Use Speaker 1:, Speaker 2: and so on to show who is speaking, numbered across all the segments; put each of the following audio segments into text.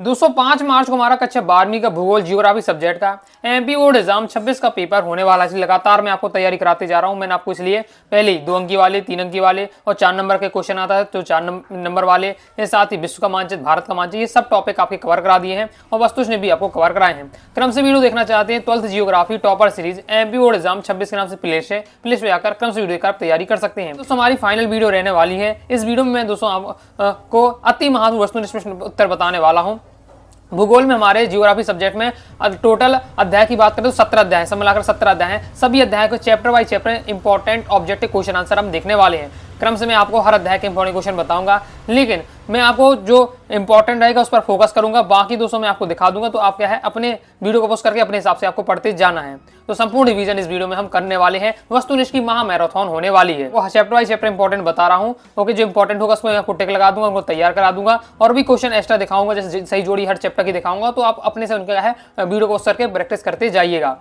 Speaker 1: 205 मार्च को हमारा कक्षा 12वीं का भूगोल जियोग्राफी सब्जेक्ट का एमपी बोर्ड एग्जाम 26 का पेपर होने वाला है। लगातार मैं आपको तैयारी कराते जा रहा हूं। मैंने आपको इसलिए पहले 2 अंकी वाले, 3 अंकी वाले और 4 नंबर के क्वेश्चन आता है तो 4 नंबर वाले, ये साथ ही विश्व का मानचित्र, भारत का मानचित्र, ये सब टॉपिक आपके कवर करा दिए हैं और वस्तुष ने भी आपको कवर कराए हैं। क्रम से वीडियो देखना चाहते हैं 12th geography topper series MP board exam 26 के नाम से प्लेलिस्ट है। प्लेलिस्ट पे जाकर क्रम से वीडियो देखकर तैयारी कर सकते हैं। दोस्तों हमारी फाइनल वीडियो रहने वाली है। इस वीडियो में मैं दोस्तों आपको अति महत्व वस्तुनिष्ठ प्रश्न उत्तर बताने वाला हूँ। भूगोल में हमारे जियोग्राफी सब्जेक्ट में टोटल अध्याय की बात करें तो 17 अध्याय, सब मिलाकर 17 अध्याय हैं। सभी अध्याय को chapter by chapter important objective question answer हम देखने वाले हैं। क्रम से मैं आपको हर अध्याय के इंपॉर्टेंट क्वेश्चन बताऊंगा, लेकिन मैं आपको जो इंपॉर्टेंट रहेगा उस पर फोकस करूंगा। बाकी दोस्तों मैं आपको दिखा दूंगा, तो आप क्या है अपने वीडियो को पोस्ट करके अपने हिसाब से आपको पढ़ते जाना है। तो संपूर्ण रिवीजन इस वीडियो में हम करने वाले हैं। वस्तुनिष्ठ की महा मैराथन होने वाली है। वो चैप्टर बाय चैप्टर इंपॉर्टेंट बता रहा हूँ। ओके, जो इंपॉर्टेंट होगा उसको मैं आपको टिक लगा दूंगा, उनको तैयार करा दूंगा और भी क्वेश्चन एक्स्ट्रा दिखाऊंगा, जैसे सही जोड़ी हर चैप्टर की दिखाऊंगा। तो आप अपने से उनका है वीडियो को पोस्ट करके प्रैक्टिस करते जाइएगा।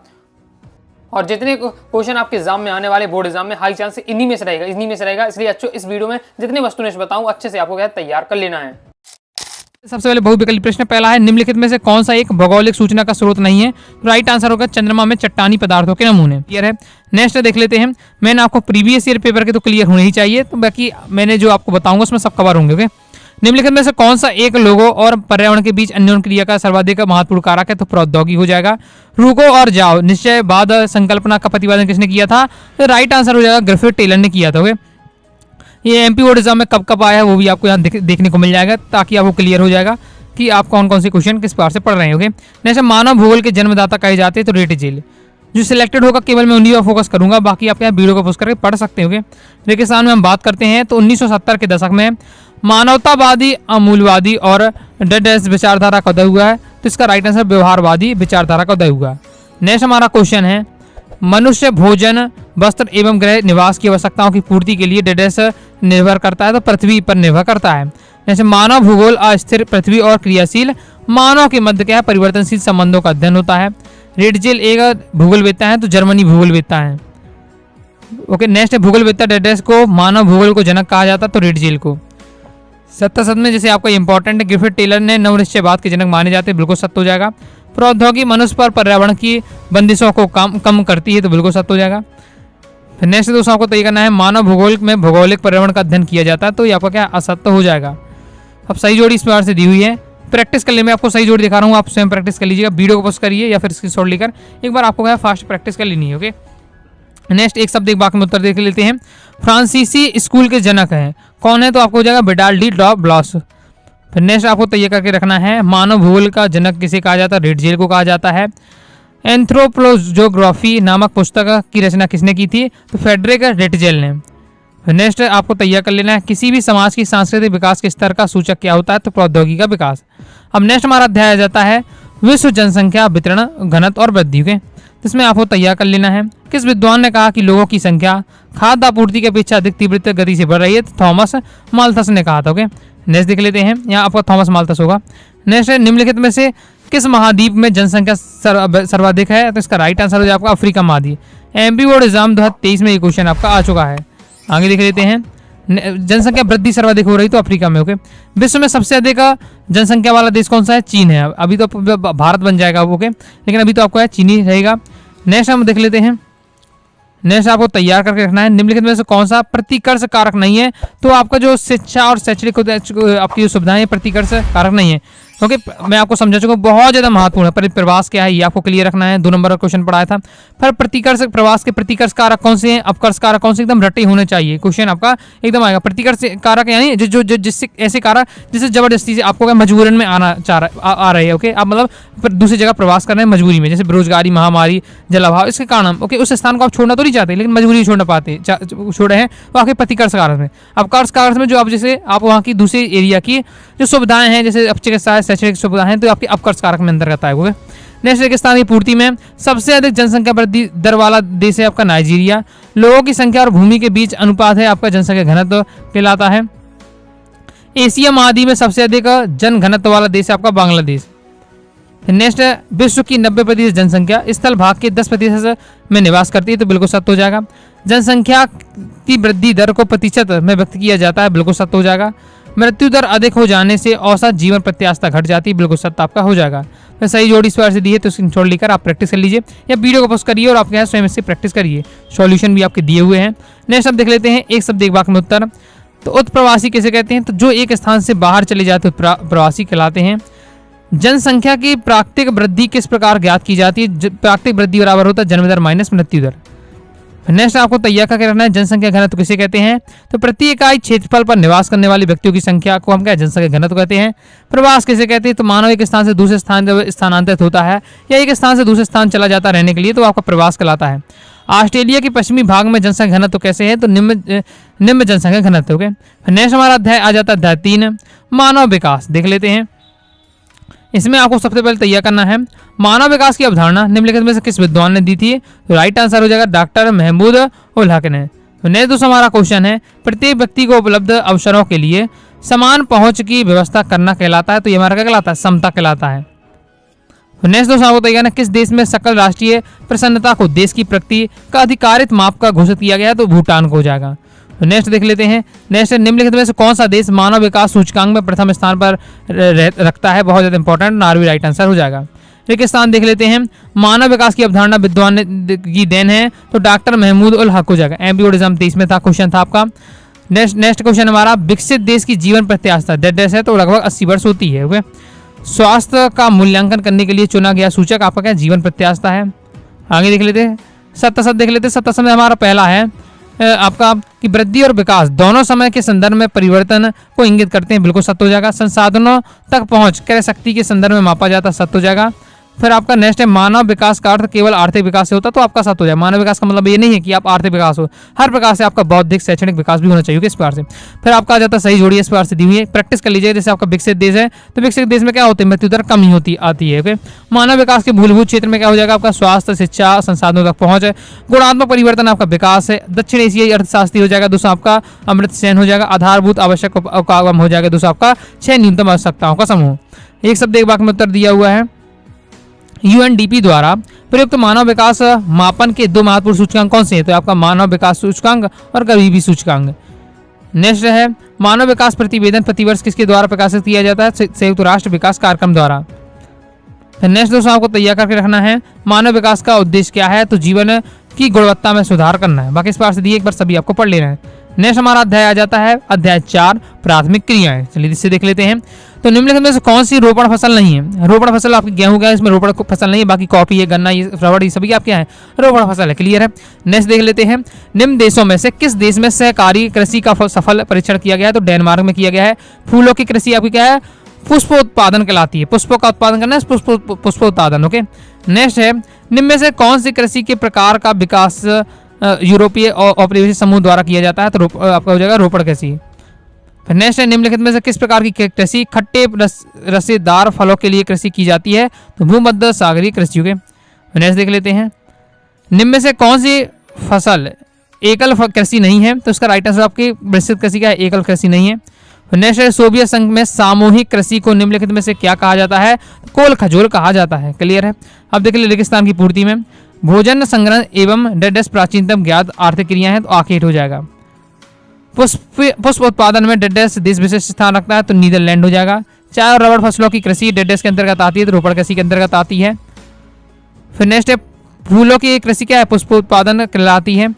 Speaker 1: और जितने क्वेश्चन आपके एग्जाम में आने वाले बोर्ड एग्जाम में हाई चांस इन्हीं में से रहेगा। इसलिए अच्छे इस वीडियो में जितने वस्तुनिष्ठ बताऊं अच्छे से आपको क्या तैयार कर लेना है।
Speaker 2: सबसे पहले बहुविकल्पी प्रश्न पहला है, निम्नलिखित में से कौन सा एक भौगोलिक सूचना का स्रोत नहीं है? राइट आंसर होगा चंद्रमा में चट्टानी पदार्थों के नमूने। क्लियर है। नेक्स्ट देख लेते हैं। मैंने आपको प्रीवियस ईयर पेपर के तो क्लियर होने ही चाहिए, तो बाकी मैंने जो आपको बताऊंगा उसमें सब कवर होंगे। ओके, निम्नलिखित में से कौन सा एक लोगों और पर्यावरण के बीच अन्योन्य क्रिया का सर्वाधिक महत्वपूर्ण कारक है? तो प्रौद्योगिकी हो जाएगा। रुको और जाओ निश्चय बाद संकल्पना का प्रतिपादन किसने किया था? तो राइट आंसर हो जाएगा ग्रिफिथ टेलर ने किया था। ओके, ये एमपी बोर्ड एग्जाम में कब कब आया है वो भी आपको यहाँ देखने को मिल जाएगा, ताकि आपको क्लियर हो जाएगा कि आप कौन कौन से क्वेश्चन किस प्रकार से पढ़ रहे हैं। ओके, जैसे मानव भूगोल के जन्मदाता कहे जाते हैं तो रेटजेल। जो सिलेक्टेड होगा केवल मैं उन्हीं पर फोकस करूंगा, बाकी आप यहाँ वीडियो को पोस्ट करके पढ़ सकते होंगे। रेगिस्तान में हम बात करते हैं तो 1970 के दशक में मानवतावादी, अमूलवादी और डेडेस विचारधारा का उदय हुआ है। तो इसका राइट आंसर व्यवहारवादी विचारधारा का उदय हुआ। नेक्स्ट हमारा क्वेश्चन है, मनुष्य भोजन, वस्त्र एवं गृह निवास की आवश्यकताओं की पूर्ति के लिए डेडेस निर्भर करता है? तो पृथ्वी पर निर्भर करता है। जैसे मानव भूगोल अस्थिर पृथ्वी और क्रियाशील मानव के मध्य क्या है परिवर्तनशील संबंधों का अध्ययन होता है। रेटजेल एक भूगोलवेत्ता है, तो जर्मनी भूगोलवेत्ता है। ओके, नेक्स्ट भूगोलवेत्ता डेडेस को मानव भूगोल को जनक कहा जाता है, तो रेटजेल को। सत्य में जैसे आपका इंपॉर्टेंट ग्रिफिथ टेलर ने नवनिश्चयवाद के जनक माने जाते हैं, बिल्कुल सत्य हो जाएगा। प्रौद्योगिकी मनुष्य पर पर्यावरण की बंदिशों को कम करती है, तो बिल्कुल सत्य हो जाएगा। फिर नेक्स्ट दोस्तों आपको तय करना है, मानव भूगोल में भौगोलिक पर्यावरण का अध्ययन किया जाता है, तो ये आपका क्या असत्य हो जाएगा। अब सही जोड़ी इस प्रकार से दी हुई है। प्रैक्टिस कर ले, मैं आपको सही जोड़ी दिखा रहा हूँ, आप स्वयं प्रैक्टिस कर लीजिएगा। वीडियो को पोस्ट करिए या फिर स्क्रीनशॉट लेकर एक बार आपको क्या फास्ट प्रैक्टिस कर लेनी है। ओके, नेक्स्ट एक शब्द एक वाक्य में उत्तर देख लेते हैं। फ्रांसीसी स्कूल के जनक हैं कौन है? तो आपको हो जाएगा विडाल डी ब्लॉस। फिर नेक्स्ट आपको तैयार करके रखना है, मानव भूगोल का जनक किसे कहा जाता है? रेटजेल को कहा जाता है। एंथ्रोपोलॉजी नामक पुस्तक की रचना किसने की थी? तो फ्रेडरिक रेटजेल ने। फिर नेक्स्ट आपको तैयार कर लेना है, किसी भी समाज की सांस्कृतिक विकास के स्तर का सूचक क्या होता है? तो प्रौद्योगिकी का विकास। अब नेक्स्ट हमारा अध्याय आ जाता है विश्व जनसंख्या वितरण, घनत्व और वृद्धि के। इसमें आपको तैयार कर लेना है, किस विद्वान ने कहा कि लोगों की संख्या खाद्य आपूर्ति की अपेक्षा अधिक तीव्र गति से बढ़ रही है? तो थॉमस माल्थस ने कहा था। ओके, नेक्स्ट देख लेते हैं, यहाँ आपका थॉमस माल्थस होगा। नेक्स्ट निम्नलिखित में से किस महाद्वीप में जनसंख्या सर्वाधिक है? तो इसका राइट आंसर हो जाएगा आपका अफ्रीका महाद्वीप। एमपी बोर्ड एग्जाम 2023 में ये क्वेश्चन आपका आ चुका है। आगे देख लेते हैं, जनसंख्या वृद्धि सर्वाधिक हो रही तो अफ्रीका में। ओके, विश्व में सबसे अधिक जनसंख्या वाला देश कौन सा है? चीन है। अभी तो भारत बन जाएगा। ओके, लेकिन अभी तो आपको है चीन ही रहेगा। नेक्स्ट हम देख लेते हैं, नेक्स्ट आपको तैयार करके रखना है, निम्नलिखित में से कौन सा प्रतिकर्ष कारक नहीं है? तो आपका जो शिक्षा और शैक्षणिक आपकी जो सुविधाएं प्रतिकर्ष कारक नहीं है। ओके, मैं आपको समझा चुका हूँ, बहुत ज़्यादा महत्वपूर्ण है। प्रवास क्या है ये आपको क्लियर रखना है, 2 नंबर का क्वेश्चन पढ़ाया था। फिर प्रतिकर्ष प्रवास के प्रतिकर्ष कारक कौन से हैं? अपकर्ष कारक कौन से? एकदम रटे होने चाहिए, क्वेश्चन आपका एकदम आएगा। प्रतिकर्ष कारक यानी जो जिससे ऐसे कारक जिससे जबरदस्ती से आपको मजबूरन में आना आ रहे हैं। ओके, आप मतलब दूसरी जगह प्रवास कर रहे हैं मजबूरी में, जैसे बेरोजगारी, महामारी, जलाभाव, इसके कारण। ओके, उस स्थान को आप छोड़ना तो नहीं चाहते, लेकिन मजबूरी छोड़ना पाते छोड़े हैं, वो आपके प्रतिकर्ष कारक में। अपकर्ष कारक में जो आप जैसे आप वहाँ की दूसरे एरिया की जो सुविधाएं हैं, जैसे चिकित्सा शैक्षणिक सुविधाएं हैं, तो आपके अपकर्ष कारक में अंतर्गत आएगा। नेक्स्ट रेगिस्तान की पूर्ति में सबसे अधिक जनसंख्या वृद्धि दर वाला देश है आपका नाइजीरिया। लोगों की संख्या और भूमि के बीच अनुपात है आपका जनसंख्या घनत्व कहलाता है। एशिया महाद्वीप में सबसे अधिक जन घनत्व वाला देश है आपका बांग्लादेश। नेक्स्ट विश्व की 90% जनसंख्या स्थल भाग के 10% में निवास करती है, तो बिल्कुल सत्य हो जाएगा। जनसंख्या की वृद्धि दर को प्रतिशत में व्यक्त किया जाता है, बिल्कुल सत्य हो जाएगा। मृत्यु दर अधिक हो जाने से औसत जीवन प्रत्याशा घट जाती है। बिल्कुल सत्य आपका हो जाएगा। फिर सही जोड़ी इस बार से दी है तो स्क्रीनशॉट लेकर आप प्रैक्टिस कर लीजिए या वीडियो को पोस्ट करिए और आप स्वयं इससे प्रैक्टिस करिए। सॉल्यूशन भी आपके दिए हुए हैं। नेक्स्ट अब देख लेते हैं एक शब्द एक वाक्य में उत्तर। तो उत्प्रवासी किसे कहते हैं? तो जो एक स्थान से बाहर चले जाते प्रवासी कहलाते हैं। जनसंख्या की प्राकृतिक वृद्धि किस प्रकार ज्ञात की जाती है? प्राकृतिक वृद्धि बराबर होता है जन्म दर माइनस मृत्यु दर। नेक्स्ट आपको तैयार करके रखना है जनसंख्या घनत्व किसे कहते हैं? तो प्रति इकाई क्षेत्रफल पर निवास करने वाले व्यक्तियों की संख्या को हम क्या जनसंख्या घनत्व कहते हैं। प्रवास किसे कहते हैं? तो मानव एक स्थान से दूसरे स्थान जब स्थानांतरित होता है या एक स्थान से दूसरे स्थान चला जाता रहने के लिए तो आपका प्रवास कहलाता है। ऑस्ट्रेलिया के पश्चिमी भाग में जनसंख्या घनत्व कैसे है? तो निम्न जनसंख्या घनत्व। ओके, नेक्स्ट हमारा अध्याय आ जाता है अध्याय 3 मानव विकास। देख लेते हैं। इसमें आपको सबसे पहले तैयार करना है मानव विकास की अवधारणा निम्नलिखित में से किस विद्वान ने दी थी? तो राइट आंसर हो जाएगा डॉक्टर महमूद उल हक ने। तो नेक्स्ट दोस्तों हमारा क्वेश्चन है प्रत्येक व्यक्ति को उपलब्ध अवसरों के लिए समान पहुंच की व्यवस्था करना कहलाता है। तो ये हमारा क्या कहलाता है? समता कहलाता है। तो नेक्स्ट दोस्तों आपको तैयार है किस देश में सकल राष्ट्रीय प्रसन्नता को देश की प्रगति का अधिकारित माप का घोषित किया गया है? तो भूटान को हो जाएगा। तो नेक्स्ट देख लेते हैं। नेक्स्ट निम्नलिखित में से कौन सा देश मानव विकास सूचकांक में प्रथम स्थान पर रखता है? बहुत ज़्यादा इंपॉर्टेंट, नॉर्वे राइट आंसर हो जाएगा। एक स्थान देख लेते हैं। मानव विकास की अवधारणा विद्वान की देन है तो डॉक्टर महमूद उल हक हो जाएगा। एमपीओ एग्जाम 23 में था, क्वेश्चन था आपका। नेक्स्ट क्वेश्चन हमारा विकसित देश की जीवन प्रत्याशा डेढ़ है तो लगभग 80 वर्ष होती है। ओके, स्वास्थ्य का मूल्यांकन करने के लिए चुना गया सूचक आपका क्या जीवन प्रत्याशा है। आगे देख लेते हैं। सत्य देख लेते हैं। सत्य में हमारा पहला है आपका कि वृद्धि और विकास दोनों समय के संदर्भ में परिवर्तन को इंगित करते हैं। बिल्कुल सत्य हो जाएगा। संसाधनों तक पहुंच क्रय शक्ति के संदर्भ में मापा जाता है। सत्य हो जाएगा। फिर आपका नेक्स्ट है मानव विकास का अर्थ केवल आर्थिक विकास से होता तो आपका सत्य हो जाए। मानव विकास का मतलब ये नहीं है कि आप आर्थिक विकास हो, हर प्रकार से आपका बौद्धिक शैक्षणिक विकास भी होना चाहिए इस प्रकार से। फिर आपका आ जाता है सही जोड़ी इस प्रकार से दी हुई है। प्रैक्टिस कर लीजिए। जैसे आपका विकसित देश है तो विकसित देश में क्या होता है? मृत्यु दर कम ही होती आती है। ओके, मानव विकास के मूलभूत क्षेत्र में क्या हो जाएगा? आपका स्वास्थ्य, शिक्षा, संसाधनों तक पहुंच है। गुणात्मक परिवर्तन आपका विकास है। दक्षिण एशियाई अर्थशास्त्री हो जाएगा। दूसरा आपका अमृत सेन हो जाएगा। आधारभूत आवश्यक अवकागम हो जाएगा। दूसरा आपका 6 न्यूनतम आवश्यकताओं का समूह। एक शब्द एक वाक्य में उत्तर दिया हुआ है। यूएनडीपी द्वारा प्रयुक्त मानव विकास मापन के 2 महत्वपूर्ण सूचकांक कौन से हैं? तो आपका मानव विकास सूचकांक और गरीबी सूचकांक। नेक्स्ट है मानव विकास प्रतिवेदन प्रतिवर्ष किसके द्वारा प्रकाशित किया जाता है? संयुक्त राष्ट्र विकास कार्यक्रम द्वारा। नेक्स्ट दोस्तों आपको तैयार करके रखना है मानव विकास का उद्देश्य क्या है? तो जीवन की गुणवत्ता में सुधार करना है। बाकी इस बार से दिए एक बार सभी आपको पढ़ लेना है। नेक्स्ट हमारा अध्याय आ जाता है अध्याय 4 प्राथमिक क्रियाएं। चलिए इससे देख लेते हैं। तो निम्नलिखित में से कौन सी रोपण फसल नहीं है? रोपण फसल आपकी गेहूं का है, इसमें रोपण फसल नहीं है। बाकी कॉफी है, गन्ना, ये रबड़, ये सभी आपके हैं रोपण फसल है। क्लियर है। नेक्स्ट देख लेते हैं। निम्न देशों में से किस देश में सहकारी कृषि का सफल परीक्षण किया गया है? तो डेनमार्क में किया गया है। फूलों की कृषि आपकी क्या है? पुष्पोत्पादन कहलाती है। पुष्पों का उत्पादन करना है, पुष्पोत्पादन। ओके, नेक्स्ट है निम्न में से कौन सी कृषि के प्रकार का विकास यूरोपीय औपनिवेशिक समूह द्वारा किया जाता है? तो आपका हो जाएगा रोपण कृषि। फिर नेक्स्ट है निम्नलिखित में से किस प्रकार की कृषि खट्टे रसेदार फलों के लिए कृषि की जाती है? तो भूमध्य सागरीय कृषि। के नेक्स्ट देख लेते हैं। निम्न में से कौन सी फसल एकल कृषि नहीं है? तो इसका राइट आंसर आपकी विस्तृत कृषि का है, एकल कृषि नहीं है। नेक्स्ट है सोवियत संघ में सामूहिक कृषि को निम्नलिखित में से क्या कहा जाता है? कोल खजोल कहा जाता है। क्लियर है। अब देख लीजिए रेगिस्तान की पूर्ति में भोजन संग्रहण एवं डेडस प्राचीनतम ज्ञात आर्थिक क्रिया है तो आखेट हो जाएगा। पुष्प उत्पादन में डेडस देश विशिष्ट स्थान रखता है तो नीदरलैंड हो जाएगा। चाय और रबड़ फसलों की कृषि डेडस के अंतर्गत आती है तो रोपण कृषि के अंतर्गत आती है। फिर नेक्स्ट है फूलों की कृषि क्या है? पुष्प उत्पादन कहलाती है।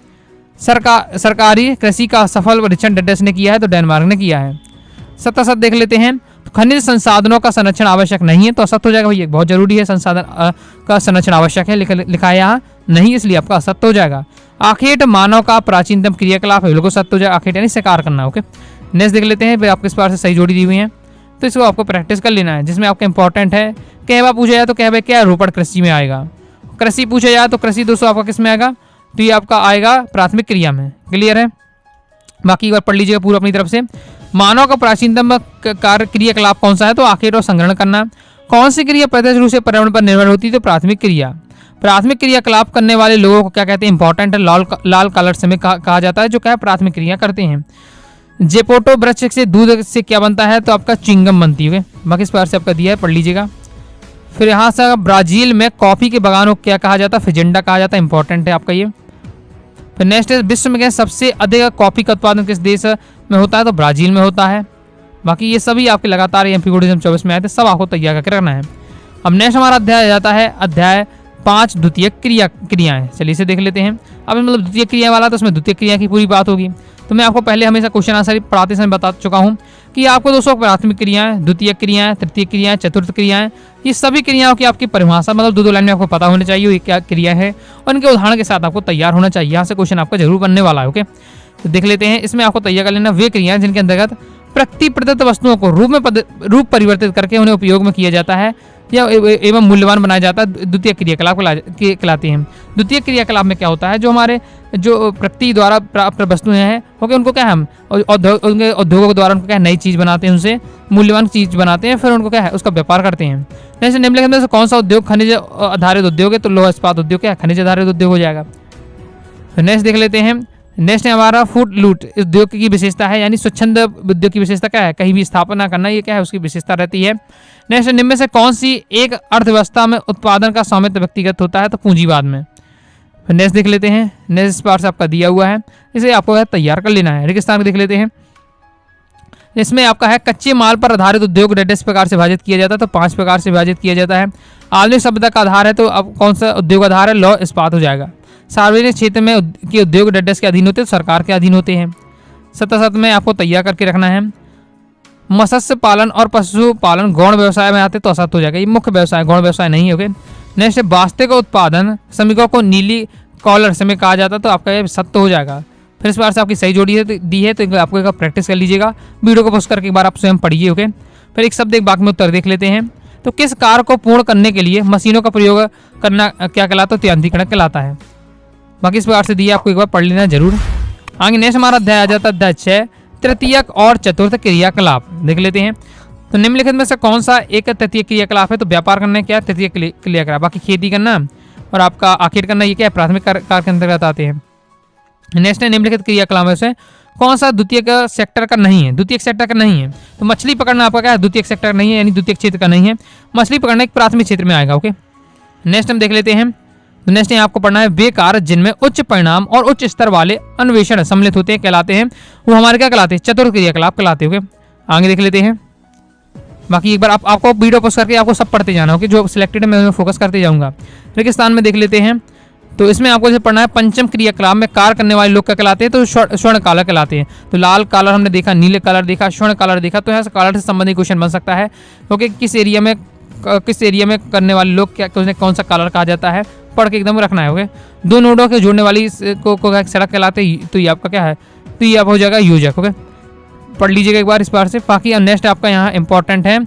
Speaker 2: सरकारी कृषि का सफल परीक्षण डेडस ने किया है तो डेनमार्क ने किया है। सत्य देख लेते हैं। खनिज संसाधनों का संरक्षण आवश्यक नहीं है तो असत्य हो जाएगा। भैया बहुत जरूरी है, संसाधन का संरक्षण आवश्यक है, लिखा है यहाँ नहीं, इसलिए आपका असत्य हो जाएगा। आखेट मानव का प्राचीनतम क्रियाकलाप है, बिल्कुल सत्य हो जाएगा। आखेट यानी शिकार करना। ओके, नेक्स्ट देख लेते हैं। फिर आपके इस बार से सही जोड़ी दी हुई है तो इसको आपको प्रैक्टिस कर लेना है। जिसमें आपका इंपॉर्टेंट है कहवा पूछा जाए तो कहवा क्या रोपण कृषि में आएगा। कृषि पूछा जाए तो कृषि दोस्तों आपका किस में आएगा? तो ये आपका आएगा प्राथमिक क्रिया में। क्लियर है। बाकी एक बार पढ़ लीजिएगा पूरा अपनी तरफ से। मानव का प्राचीनतम कार्य क्रियाकलाप कौन सा है? तो आखेट और संग्रहण करना। कौन सी क्रिया प्रत्यक्ष रूप से पर्यावरण पर निर्भर होती है? तो प्राथमिक क्रिया। प्राथमिक क्रियाकलाप करने वाले लोगों को क्या कहते हैं? इंपॉर्टेंट है, लाल कलर से में कहा जाता है जो क्या प्राथमिक क्रिया करते हैं। जेपोटो वृक्ष से दूध से क्या बनता है? तो आपका चिंगम बनती है। बाकी इस पर से आपका दिया है, पढ़ लीजिएगा। फिर यहाँ से ब्राजील में कॉफी के बगानों को क्या कहा जाता है? फिजेंडा कहा जाता है। इंपॉर्टेंट है आपका ये। फिर नेक्स्ट है विश्व में सबसे अधिक कॉफी का उत्पादन किस देश में होता है? तो ब्राजील में होता है। बाकी ये सभी आपके लगातार एमपी 24 में आए थे, सब आपको तैयार करके रखना है। अब नेक्स्ट हमारा अध्याय आ जाता है अध्याय 5 द्वितीय क्रियाएं। चलिए इसे देख लेते हैं। अब मतलब द्वितीय क्रिया वाला तो उसमें द्वितीय क्रिया की पूरी बात होगी। तो मैं आपको पहले हमेशा क्वेश्चन आंसर पढ़ाते समय बता चुका हूँ कि आपको दोस्तों प्राथमिक क्रियाएं, द्वितीय क्रियाएं, तृतीय क्रियाएं, चतुर्थ क्रियाएं, ये सभी क्रियाओं की आपकी परिभाषा मतलब दो लाइन में आपको पता होनी चाहिए ये क्या क्रिया है और उनके उदाहरण के साथ आपको तैयार होना चाहिए। यहाँ से क्वेश्चन आपका जरूर बनने वाला है। ओके, तो देख लेते हैं। इसमें आपको तैयार कर लेना वे क्रियाएं जिनके अंतर्गत प्रति प्रदत्त वस्तुओं को रूप परिवर्तित करके उन्हें उपयोग में किया जाता है या एवं मूल्यवान बनाया जाता है, द्वितीय क्रियाकलाप कहलाती हैं। द्वितीय क्रियाकलाप में क्या होता है, जो हमारे जो प्रकृति द्वारा प्राप्त वस्तुएं हैं ओके, उनको क्या है हम उनके उद्योगों द्वारा उनको क्या नई चीज़ बनाते हैं, उनसे मूल्यवान चीज़ बनाते हैं, फिर उनको क्या है उसका व्यापार करते हैं। जैसे निम्नलिखित में से कौन सा उद्योग खनिज आधारित उद्योग है, तो लोहा इस्पात उद्योग क्या है, खनिज आधारित उद्योग हो जाएगा। नेक्स्ट देख लेते हैं। नेक्स्ट है हमारा फूड लूट उद्योग की विशेषता है, यानी स्वच्छंद उद्योग की विशेषता क्या है, कहीं भी स्थापना करना, ये क्या है उसकी विशेषता रहती है। नेक्स्ट निम्न में से कौन सी एक अर्थव्यवस्था में उत्पादन का स्वामित्व व्यक्तिगत होता है, तो पूंजीवाद में। फिर नेक्स्ट देख लेते हैं। नेक्स्ट पार्ट से आपका दिया हुआ है, इसे आपको तैयार कर लेना है। रेगिस्तान को देख लेते हैं। इसमें आपका है कच्चे माल पर आधारित उद्योग डेढ़ प्रकार से विभाजित किया जाता है, तो 5 प्रकार से विभाजित किया जाता है। आधुनिक सभ्यता का आधार है, तो अब कौन सा उद्योग आधार है, लौह इस्पात हो जाएगा। सार्वजनिक क्षेत्र में के उद्योग डेढ़ के अधीन होते हैं, तो सरकार के अधीन होते हैं। 77 में आपको तैयार करके रखना है। मत्स्य पालन और पशुपालन गौण व्यवसाय में आते तो असत हो जाएगा, ये मुख्य व्यवसाय गौण व्यवसाय नहीं है। ओके, नेक्स्ट वास्तविक उत्पादन श्रमिकों को नीली कॉलर श्रमिक कहा जाता है, तो आपका ये सत्य हो जाएगा। फिर इस बार से आपकी सही जोड़ी दी है तो आपको एक बार प्रैक्टिस कर लीजिएगा, वीडियो को पोस्ट करके एक बार आप स्वयं पढ़िए। ओके, फिर एक शब्द एक वाक्य में उत्तर देख लेते हैं। तो किस कार्य को पूर्ण करने के लिए मशीनों का प्रयोग करना क्या कहलाता है, तो यांत्रिकरण कहलाता है। बाकी इस प्रकार से दिए, आपको एक बार पढ़ लेना जरूर। आगे नेक्स्ट हमारा अध्याय आ जाता है अध्याय 6 तृतीयक और चतुर्थ क्रियाकलाप। देख लेते हैं। तो निम्नलिखित में से कौन सा एक तृतीय क्रियाकलाप है, तो व्यापार करना क्या है, तृतीय क्रियाकलाप। बाकी खेती करना और आपका आखिर करना, ये क्या है, प्राथमिक कार्य के अंतर्गत आते हैं। नेक्स्ट है निम्नलिखित क्रियाकलाप में से कौन सा द्वितीय सेक्टर का नहीं है, द्वितीय सेक्टर का नहीं है, तो मछली पकड़ना आपका क्या है, द्वितीय सेक्टर नहीं है, यानी द्वितीय क्षेत्र का नहीं है। मछली पकड़ना एक प्राथमिक क्षेत्र में आएगा। ओके, नेक्स्ट हम देख लेते हैं। तो नेक्स्ट यहाँ आपको पढ़ना है वे कार्य जिनमें उच्च परिणाम और उच्च स्तर वाले अन्वेषण सम्मिलित होते हैं कहलाते हैं, वो हमारे क्या कहलाते हैं, चतुर्थ क्रियाकलाप कहलाते हैं। आगे देख लेते हैं। बाकी एक बार आपको वीडियो पोस्ट करके आपको सब पढ़ते जाना होगा, जो सिलेक्टेड है मैं फोकस करते जाऊंगा। रेगिस्तान में देख लेते हैं। तो इसमें आपको जैसे पढ़ना है पंचम क्रियाकलाप में कार्य करने वाले लोग क्या कहलाते हैं, तो स्वर्ण कालर कहलाते हैं। तो लाल कालर हमने देखा, नीले कलर देखा, स्वर्ण कालर देखा, तो यहाँ से कालर से संबंधित क्वेश्चन बन सकता है, क्योंकि किस एरिया में करने वाले लोग क्या कौन सा कालर कहा जाता है, पढ़ के एकदम रखना है। ओके, दो नोडों के जोड़ने वाली को सड़क कहलाते हैं, तो ये आपका क्या है, तो ये आप हो जाएगा योजक। ओके, पढ़ लीजिएगा एक बार इस बार से। बाकी नेक्स्ट आपका यहाँ इंपॉर्टेंट है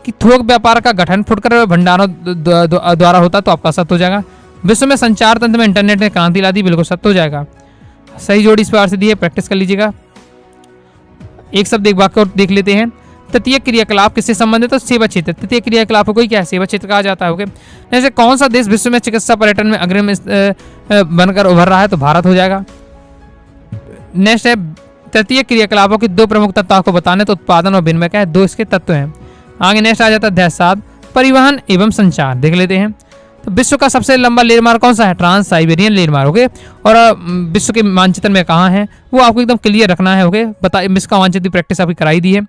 Speaker 2: कि थोक व्यापार का गठन फुटकर भंडारों द्वारा होता, तो आपका सत्य हो जाएगा। विश्व में संचार तंत्र में इंटरनेट ने क्रांति ला दी, बिल्कुल सत्य हो जाएगा। सही जोड़ी इस बार से दी है, प्रैक्टिस कर लीजिएगा। एक शब्द एक वाक्य और देख लेते हैं। तृतीय क्रियाकलाप किससे संबंधित है, तो सेवा क्षेत्र। तृतीय क्रियाकलाप को क्या है, सेवा क्षेत्र कहा जाता है। ओके, जैसे कौन सा देश विश्व में चिकित्सा पर्यटन में अग्रणी बनकर उभर रहा है, तो भारत हो जाएगा। नेक्स्ट है तृतीय क्रियाकलापों की दो प्रमुख तत्व आपको बताने, तो उत्पादन और विनिमय क्या है, दो इसके तत्व हैं। आगे नेक्स्ट आ जाता है अध्याय 7 परिवहन एवं संचार। देख लेते हैं। तो विश्व का सबसे लंबा रेलमार्ग कौन सा है, ट्रांस साइबेरियन रेलमार्ग। ओके, और विश्व के मानचित्र में कहाँ है वो आपको एकदम क्लियर रखना है। ओके, विश्व का मानचित्र प्रैक्टिस आपकी कराई दी है।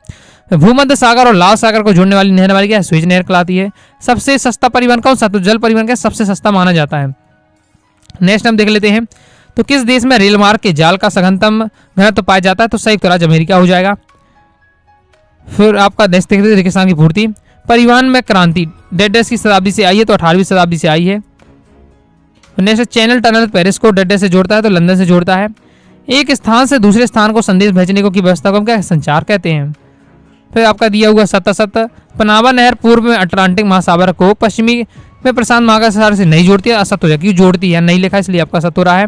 Speaker 2: भूमध्य सागर और लाल सागर को जोड़ने वाली नहर क्या है, स्वेज नहर कहलाती है। सबसे सस्ता परिवहन कौन सा, तो जल परिवहन क्या सबसे सस्ता माना जाता है। नेक्स्ट हम देख लेते हैं। तो किस देश में रेल मार्ग के जाल का सघनतम घनत्व पाया जाता है, तो संयुक्त राज्य अमेरिका हो जाएगा। फिर आपका नेक्स्ट देखते हैं रेगिस्तान की पूर्ति। परिवहन में क्रांति डेढ़ की शताब्दी से आई है, तो 18वीं शताब्दी से आई है। नेक्स्ट चैनल टनल पेरिस को डेढ़ से जोड़ता है, तो लंदन से जोड़ता है। एक स्थान से दूसरे स्थान को संदेश भेजने को की व्यवस्था को हम क्या संचार कहते हैं। फिर आपका दिया हुआ सत्य पनामा नहर पूर्व में अटलांटिक महासागर को पश्चिमी में प्रशांत महासागर से नहीं जोड़ती है, असत्य हो जाएगा, क्यों जोड़ती है, नहीं लिखा इसलिए आपका सत्य हो रहा है।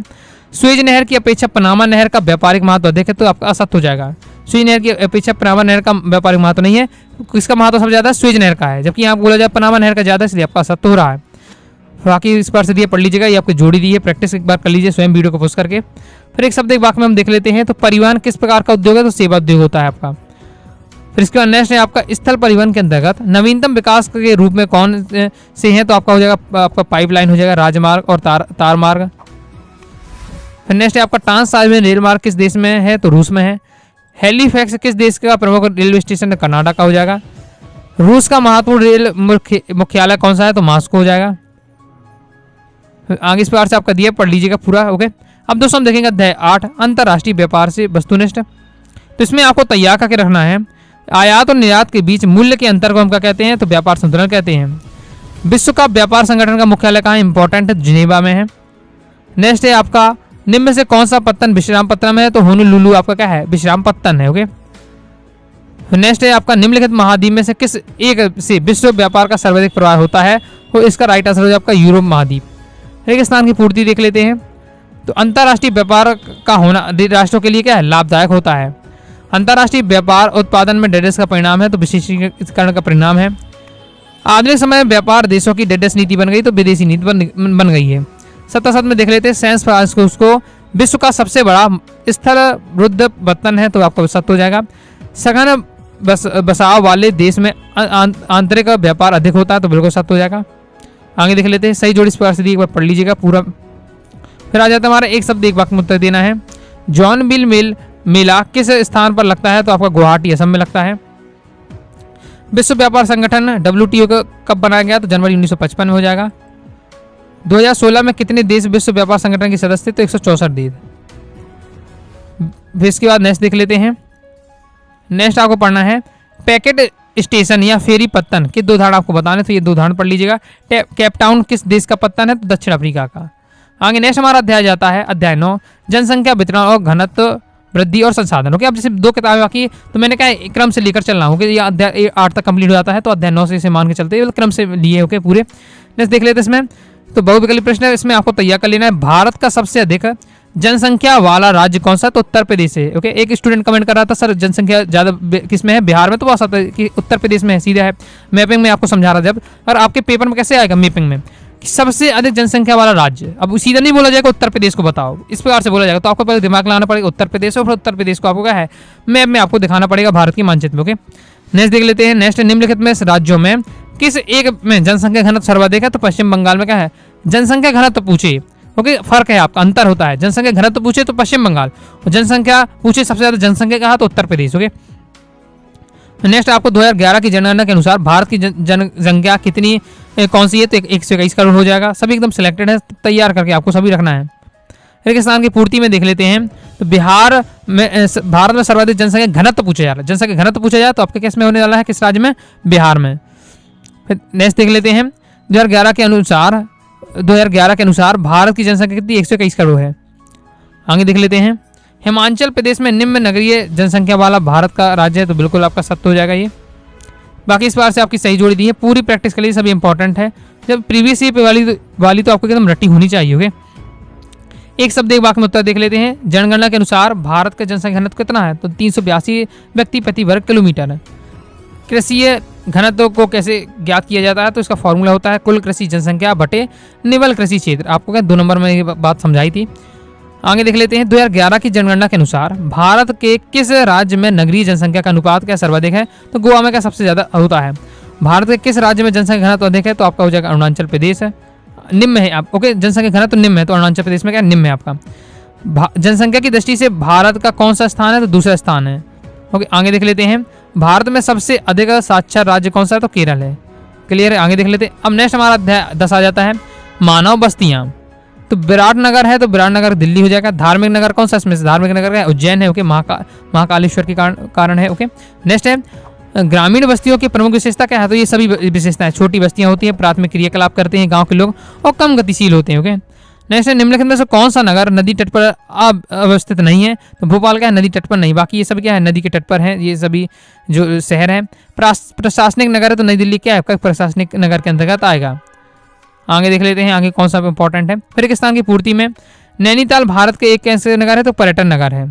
Speaker 2: स्वेज नहर की अपेक्षा पनामा नहर का व्यापारिक महत्व अधिक है, तो आपका असत्य हो जाएगा। स्वेज नहर की अपेक्षा पनामा नहर का व्यापारिक महत्व नहीं है, किसका महत्व सबसे ज्यादा स्वेज नहर का है, जबकि यहाँ बोला जाए पनामा नहर का ज्यादा, इसलिए आपका असत्य हो रहा है। बाकी इस बार से दिए पढ़ लीजिएगा, ये आपकी जोड़ी दी है, प्रैक्टिस एक बार कर लीजिए स्वयं वीडियो को पोस्ट करके। फिर एक शब्द एक वाक्य में हम देख लेते हैं। तो परिवहन किस प्रकार का उद्योग है, तो सेवा उद्योग होता है आपका। फिर इसके बाद नेक्स्ट है आपका स्थल परिवहन के अंतर्गत नवीनतम विकास के रूप में कौन से हैं, तो आपका हो जाएगा आपका पाइपलाइन हो जाएगा, राजमार्ग और तार मार्ग। फिर नेक्स्ट है आपका ट्रांस साइबेरियन रेल मार्ग किस देश में है, तो रूस में है। हैलीफैक्स किस देश का प्रमुख रेलवे स्टेशन है? कनाडा का हो जाएगा। रूस का महत्वपूर्ण रेल मुख्यालय कौन सा है? तो मॉस्को हो जाएगा। आगे इस प्रकार से आपका दिया, पढ़ लीजिएगा पूरा। ओके, अब दोस्तों हम देखेंगे अध्याय 8 अंतर्राष्ट्रीय व्यापार से वस्तुनिष्ठ। तो इसमें आपको तैयार करके रखना है आयात और निर्यात के बीच मूल्य के अंतर को हम क्या कहते हैं? तो व्यापार संतुलन कहते हैं। विश्व का व्यापार संगठन का मुख्यालय कहाँ है? इंपॉर्टेंट है, जिनेवा में है। नेक्स्ट है आपका निम्न में से कौन सा पत्तन विश्राम पत्तन है? तो होनोलुलु आपका क्या है? विश्राम पत्तन है। ओके, नेक्स्ट है आपका निम्नलिखित महाद्वीप में से किस एक से विश्व व्यापार का सर्वाधिक प्रवाह होता है? तो इसका राइट आंसर हो जाए आपका यूरोप महाद्वीप। रेगिस्तान की पूर्ति देख लेते हैं। तो अंतर्राष्ट्रीय व्यापार का होना राष्ट्रों के लिए क्या है? लाभदायक होता है। अंतर्राष्ट्रीय व्यापार उत्पादन में डेडेस का परिणाम है, तो विशेषीकरण का परिणाम है। आधुनिक समय में व्यापार देशों की डेडेस नीति बन गई, तो विदेशी नीति बन गई है। 77 में देख लेते हैं सेंस फ्रांसिस्को को विश्व का सबसे बड़ा स्थल रुद्ध वतन है, तो आपका सत्य हो जाएगा। सघन बसाव वाले देश में आंतरिक व्यापार अधिक होता है, तो बिल्कुल सत्य हो जाएगा। आगे देख लेते हैं सही जोड़ी इस प्रकार से दी, एक बार पढ़ लीजिएगा पूरा। फिर आ जाता है हमारा एक शब्द एक वाक्य में उत्तर देना है। जॉन बिल मेला किस स्थान पर लगता है? तो आपका गुवाहाटी असम में लगता है। विश्व व्यापार संगठन WTO कब बनाया गया? तो जनवरी 1955 में हो जाएगा। 2016 में कितने देश विश्व व्यापार संगठन के सदस्य थे? तो 164 देश। फिर इसके बाद नेक्स्ट देख लेते हैं। नेक्स्ट आपको पढ़ना है पैकेट स्टेशन या फेरी पत्तन के 2 उदाहरण आपको बताने, तो ये 2 उदाहरण पढ़ लीजिएगा। केपटाउन किस देश का पत्तन है? तो दक्षिण अफ्रीका का। आगे नेक्स्ट हमारा अध्याय जाता है अध्याय 9 जनसंख्या वितरण और घनत्व वृद्धि और संसाधन। ओके, अब जैसे 2 किताबें बाकी, तो मैंने कहा क्रम से लेकर चलना होगा। ये अध्याय 8 तक कंप्लीट हो जाता है, तो अध्याय 9 से इसे मान के चलते हैं, क्रम से लिए। ओके, पूरे नेक्स्ट देख लेते हैं इसमें। तो बहुविकल्पी प्रश्न है, इसमें आपको तैयार कर लेना है। भारत का सबसे अधिक जनसंख्या वाला राज्य कौन सा? तो उत्तर प्रदेश है। ओके, एक स्टूडेंट कमेंट कर रहा था सर जनसंख्या ज़्यादा किस में है? बिहार में। तो वो सकता है कि उत्तर प्रदेश में है, सीधा है। मैपिंग में आपको समझा रहा जब, और आपके पेपर में कैसे आएगा मैपिंग में कि सबसे अधिक जनसंख्या वाला राज्य। अब सीधा नहीं बोला जाएगा उत्तर प्रदेश को बताओ, इस प्रकार से बोला जाएगा। तो आपको पहले दिमाग लगाना पड़ेगा उत्तर प्रदेश, और फिर उत्तर प्रदेश को आपको क्या है मैप में आपको दिखाना पड़ेगा भारत के मानचित्र में। ओके, नेक्स्ट देख लेते हैं। नेक्स्ट निम्नलिखित में राज्यों में किस एक में जनसंख्या घनत्व सर्वाधिक है? तो पश्चिम बंगाल में क्या है? जनसंख्या घनत्व पूछे, ओके, फर्क है आपका, अंतर होता है। जनसंख्या घनत्व पूछे तो पश्चिम बंगाल, और जनसंख्या पूछे सबसे ज्यादा जनसंख्या कहा तो उत्तर प्रदेश। ओके, नेक्स्ट आपको 2011 की जनगणना के अनुसार भारत की जनसंख्या कितनी कौन सी है? तो 121 करोड़ हो जाएगा। सभी एकदम सिलेक्टेड है, तैयार करके आपको सभी रखना है। रेगिस्तान की पूर्ति में देख लेते हैं। तो बिहार में भारत में सर्वाधिक जनसंख्या घनत्व पूछा जा रहा है। जनसंख्या घनत्व पूछा जाए तो आपके केस में होने वाला है किस राज्य में? बिहार में। फिर नेक्स्ट देख लेते हैं 2011 के अनुसार भारत की जनसंख्या कितनी? 121 करोड़ है। आगे देख लेते हैं हिमाचल प्रदेश में निम्न नगरीय जनसंख्या वाला भारत का राज्य है, तो बिल्कुल आपका सत्य हो जाएगा ये। बाकी इस बार से आपकी सही जोड़ी दी है, पूरी प्रैक्टिस के लिए सभी इंपॉर्टेंट है। जब प्रीवियस ईयर वाली तो आपको एकदम रट्टी होनी चाहिए। ओके, एक शब्द एक वाक्य में उत्तर देख लेते हैं। जनगणना के अनुसार भारत का जनसंख्या घनत्व कितना है? तो 382 व्यक्ति प्रति वर्ग किलोमीटर है। कृषि घनत्व को कैसे ज्ञात किया जाता है? तो इसका फॉर्मूला होता है कुल कृषि जनसंख्या बटे निवल कृषि क्षेत्र। आपको क्या 2 नंबर में ये बात समझाई थी। आगे देख लेते हैं 2011 की जनगणना के अनुसार भारत के किस राज्य में नगरीय जनसंख्या का अनुपात क्या सर्वाधिक है? तो गोवा में क्या सबसे ज्यादा होता है। भारत के किस राज्य में जनसंख्या घनत्व अधिक है? तो आपका हो जाएगा अरुणाचल प्रदेश है, निम्न है आप। ओके, जनसंख्या घनत्व निम्न है, तो अरुणाचल प्रदेश में क्या निम्न है आपका। जनसंख्या की दृष्टि से भारत का कौन सा स्थान है? तो दूसरा स्थान है। ओके, आगे देख लेते हैं भारत में सबसे अधिक साक्षर राज्य कौन सा है? तो केरल है। क्लियर है, आगे देख लेते हैं। अब नेक्स्ट हमारा अध्याय 10 आ जाता है मानव बस्तियां। तो विराटनगर है, तो विराटनगर दिल्ली हो जाएगा। धार्मिक नगर कौन सा? इसमें से धार्मिक नगर है उज्जैन है। ओके, महाकालेश्वर के कारण है। ओके, नेक्स्ट है ग्रामीण बस्तियों की प्रमुख विशेषता क्या है? तो ये सभी विशेषताएं, छोटी बस्तियां होती हैं, प्राथमिक क्रियाकलाप करते हैं गांव के लोग, और कम गतिशील होते हैं। ओके, नेक्स्ट है निम्नलिखित में से कौन सा नगर नदी तट पर अवस्थित नहीं है? तो भोपाल क्या है? नदी तट पर नहीं। बाकी ये सब क्या है? नदी के तट पर है ये सभी जो शहर हैं। प्रशासनिक नगर है, तो नई दिल्ली क्या है? प्रशासनिक नगर के अंतर्गत आएगा। आगे देख लेते हैं आगे कौन सा इंपॉर्टेंट है। फिर रेगिस्तान की पूर्ति में नैनीताल भारत के एक कैसे नगर है? तो पर्यटन नगर है।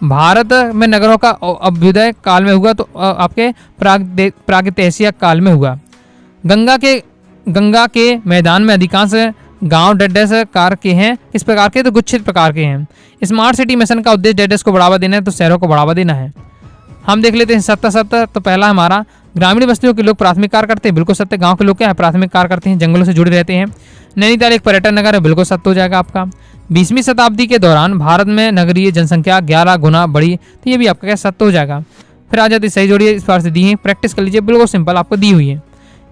Speaker 2: भारत में नगरों का अभ्युदय काल में हुआ, तो आपके प्रागैतिहासिक काल में हुआ। गंगा के मैदान में अधिकांश गांव डेडेस कार के हैं। किस प्रकार के? तो गुच्छित प्रकार के हैं। स्मार्ट सिटी मिशन का उद्देश्य डेडेस को बढ़ावा देना है, तो शहरों को बढ़ावा देना है। हम देख लेते हैं 70-70। तो पहला हमारा ग्रामीण बस्तियों के लोग प्राथमिक कार्य करते हैं, बिल्कुल सत्य। गांव के लोग क्या है? प्राथमिक कार्य करते हैं, जंगलों से जुड़े रहते हैं। नैनीताल एक पर्यटन नगर है, बिल्कुल सत्य हो जाएगा आपका। 20वीं शताब्दी के दौरान भारत में नगरीय जनसंख्या 11 गुना बढ़ी, तो ये भी आपका क्या सत्य हो जाएगा। फिर आ जाती सही जोड़िए, इस बार से दी है, प्रैक्टिस कर लीजिए, बिल्कुल सिंपल आपको दी हुई है।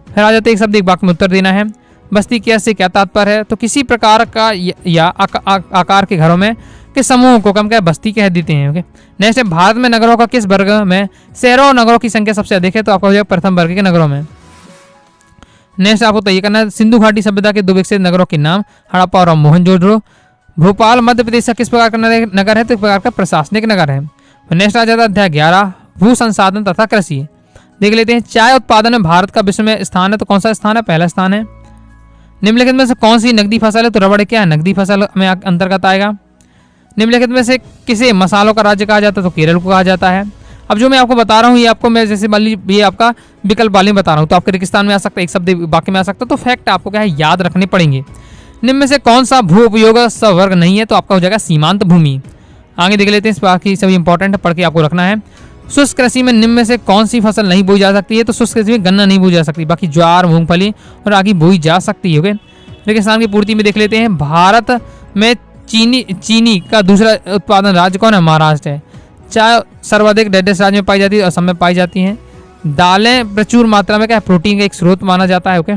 Speaker 2: फिर आ जाते एक शब्द एक वाक्य में उत्तर देना है। बस्ती क्या से क्या तात्पर्य है, तो किसी प्रकार का या आकार के घरों में के समूह को हम क्या बस्ती कह देते हैं। ओके, नेक्स्ट है भारत में नगरों का किस वर्ग में शहरों और नगरों की संख्या सबसे अधिक है, तो आपका हो जाएगा प्रथम वर्ग के नगरों में। नेक्स्ट आपको तय करना है सिंधु घाटी सभ्यता के 2 विकसित नगरों के नाम, हड़प्पा और मोहनजोदड़ो। भोपाल मध्य प्रदेश का किस प्रकार का नगर है, तो इस प्रकार का प्रशासनिक नगर है। नेक्स्ट आ जाता है अध्याय 11 भू संसाधन तथा कृषि। देख लेते हैं चाय उत्पादन में भारत का विश्व में स्थान है, तो कौन सा स्थान है, पहला स्थान है। निम्नलिखित में से कौन सी नकदी फसल है, तो रबड़ क्या है, नकदी फसल में अंतर्गत आएगा। निम्नलिखित में से किसे मसालों का राज्य कहा जाता है, तो केरल को कहा जाता है। अब जो मैं आपको बता रहा हूँ ये आपको मैं जैसे मान लीजिए ये आपका विकल्प वाले में बता रहा हूँ, तो आपके रेगिस्तान में आ सकता है, एक शब्द बाकी में आ सकता है, तो फैक्ट आपको क्या है याद रखने पड़ेंगे। निम्न में से कौन सा भू उपयोग सवर्ग नहीं है, तो आपका हो जाएगा सीमांत भूमि। आगे देख लेते हैं, इस बाकी सभी इंपॉर्टेंट पढ़ के आपको रखना है। शुष्क कृषि में निम्न में से कौन सी फसल नहीं बोई जा सकती है, तो शुष्क कृषि में गन्ना नहीं बोई जा सकती, बाकी ज्वार मूंगफली और आगे बोई जा सकती है। ओके, रेगिस्तान की पूर्ति में देख लेते हैं भारत में चीनी का दूसरा उत्पादन राज्य कौन है, महाराष्ट्र है। चाय सर्वाधिक डेडेस राज्य में पाई जाती है, असम में पाई जाती हैं। दालें प्रचुर मात्रा में क्या प्रोटीन का एक स्रोत माना जाता है। ओके,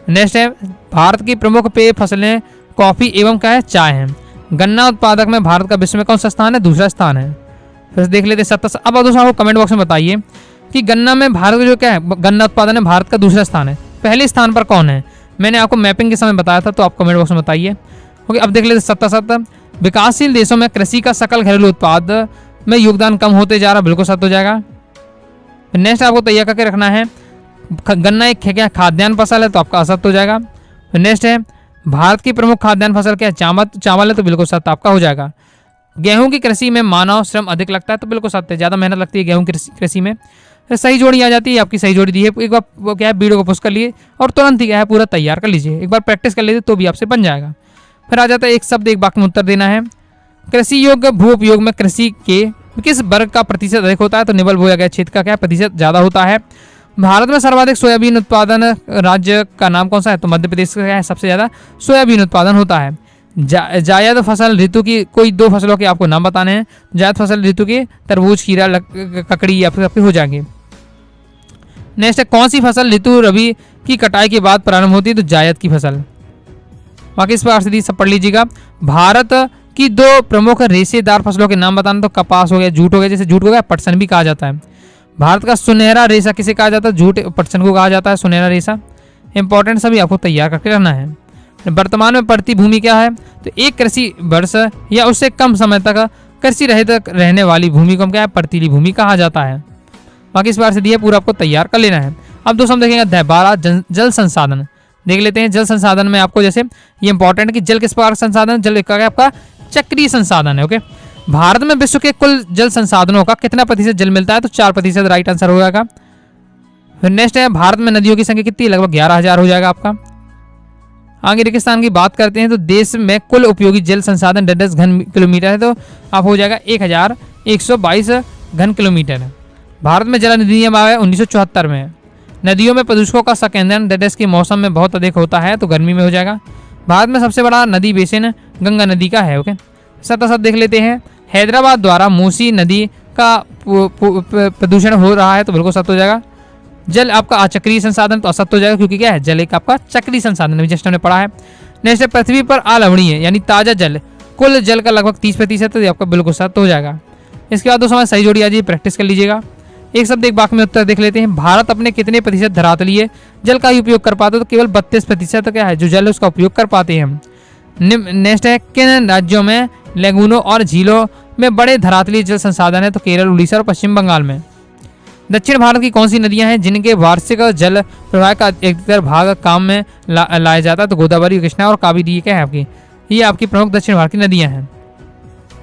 Speaker 2: नेक्स्ट है भारत की प्रमुख पेय फसलें कॉफी एवं क्या है, चाय है। गन्ना उत्पादक में भारत का विश्व में कौन सा स्थान है, दूसरा स्थान है। फिर देख लेते हैं 70। अब दोस्तों आपको कमेंट बॉक्स में बताइए कि गन्ना में भारत का जो क्या है, गन्ना उत्पादन में भारत का दूसरा स्थान है, पहले स्थान पर कौन है। मैंने आपको मैपिंग के समय बताया था, तो आप कमेंट बॉक्स में बताइए। ओके, अब देख लेते 77 विकासशील देशों में कृषि का सकल घरेलू उत्पाद में योगदान कम होते जा रहा, बिल्कुल सत्य हो जाएगा। नेक्स्ट आपको तैयार करके रखना है गन्ना एक क्या खाद्यान्न फसल है, तो आपका असत्य हो जाएगा। नेक्स्ट है भारत की प्रमुख खाद्यान्न फसल क्या है, चावल है, तो बिल्कुल सत्य आपका हो जाएगा। गेहूं की कृषि में मानव श्रम अधिक लगता है, तो बिल्कुल सत्य, ज़्यादा मेहनत लगती है गेहूं की कृषि में। सही जोड़ी आ जाती है, आपकी सही जोड़ी दी है। एक बार वो क्या है वीडियो को पुश कर लिए और तुरंत ही क्या है पूरा तैयार कर लीजिए, एक बार प्रैक्टिस कर लीजिए तो भी आपसे बन जाएगा। फिर आ जाता है एक शब्द एक वाक्य में उत्तर देना है। कृषि योग्य भू उपयोग में कृषि के किस वर्ग का प्रतिशत अधिक होता है, तो निबल बोया गया क्षेत्र का क्या प्रतिशत ज़्यादा होता है। भारत में सर्वाधिक सोयाबीन उत्पादन राज्य का नाम कौन सा है, तो मध्य प्रदेश का है, सबसे ज़्यादा सोयाबीन उत्पादन होता है। जायद फसल ऋतु की कोई 2 फसलों के आपको नाम बताने हैं। जायद फसल ऋतु के तरबूज खीरा ककड़ी आपके हो जाएंगे। नेक्स्ट है कौन सी फसल ऋतु रबी की कटाई के बाद प्रारंभ होती है, तो जायद की फसल। बाकी इस पर सीधी सब पढ़ लीजिएगा। भारत की 2 प्रमुख रेशेदार फसलों के नाम बताना, तो कपास हो गया, जूट हो गया, जैसे जूट हो गया पटसन भी कहा जाता है। भारत का सुनहरा रेशा किसे कहा जाता है, जूट पटसन को कहा जाता है सुनहरा रेशा। इंपॉर्टेंट सभी आपको तैयार करके रहना है। वर्तमान में पड़ती भूमि क्या है, तो एक कृषि वर्ष या उससे कम समय तक कृषि रहित रहने वाली भूमि को हम क्या है पर्तीली भूमि कहा जाता है। बाकी इस बार से दिए पूरा आपको तैयार कर लेना है। अब दोस्तों हम देखेंगे अध्याय 12 जल संसाधन। देख लेते हैं जल संसाधन में आपको जैसे ये इंपॉर्टेंट कि जल किस प्रकार संसाधन, जल का आपका चक्रीय संसाधन है। ओके, भारत में विश्व के कुल जल संसाधनों का कितना प्रतिशत जल मिलता है, तो 4% राइट आंसर हो जाएगा। फिर नेक्स्ट है भारत में नदियों की संख्या कितनी, लगभग 11,000 हो जाएगा आपका। आगे रेगिस्तान की बात करते हैं तो देश में कुल उपयोगी जल संसाधन 10 घन किलोमीटर है, तो आप हो जाएगा 1122 घन किलोमीटर। भारत में जल अधिनियम आया 1974 में। नदियों में प्रदूषकों का संकेंद्रण डेडेस के मौसम में बहुत अधिक होता है, तो गर्मी में हो जाएगा। भारत में सबसे बड़ा नदी बेसिन गंगा नदी का है। ओके, सब देख लेते हैं। हैदराबाद द्वारा मूसी नदी का प्रदूषण हो रहा है, तो बिल्कुल सत्य हो जाएगा। जल आपका अचक्रीय संसाधन, तो असत्य हो जाएगा क्योंकि क्या है जल एक आपका चक्रीय संसाधन है, जस्ट हमने पढ़ा है। नेक्स्ट पृथ्वी पर अलवणीय यानी ताजा जल कुल जल का लगभग 30%, तो आपका बिल्कुल सत्य हो जाएगा। इसके बाद दोस्तों सही जोड़ी आ जाइए, प्रैक्टिस कर लीजिएगा। एक शब्द एक वाक्य में उत्तर देख लेते हैं। भारत अपने कितने प्रतिशत धरातलीय जल का ही उपयोग कर पाते, तो केवल 32% क्या है जो जल उसका उपयोग कर पाते हैं। नेक्स्ट है किन राज्यों में लेगूनों और झीलों में बड़े धरातलीय जल संसाधन है, तो केरल, उड़ीसा और पश्चिम बंगाल में। दक्षिण भारत की कौन सी नदियां हैं जिनके वार्षिक जल प्रवाह का अधिकतर भाग काम में लाया जाता है, तो गोदावरी, कृष्णा और कावेरी क्या है आपकी, ये आपकी प्रमुख दक्षिण भारत की नदियां हैं।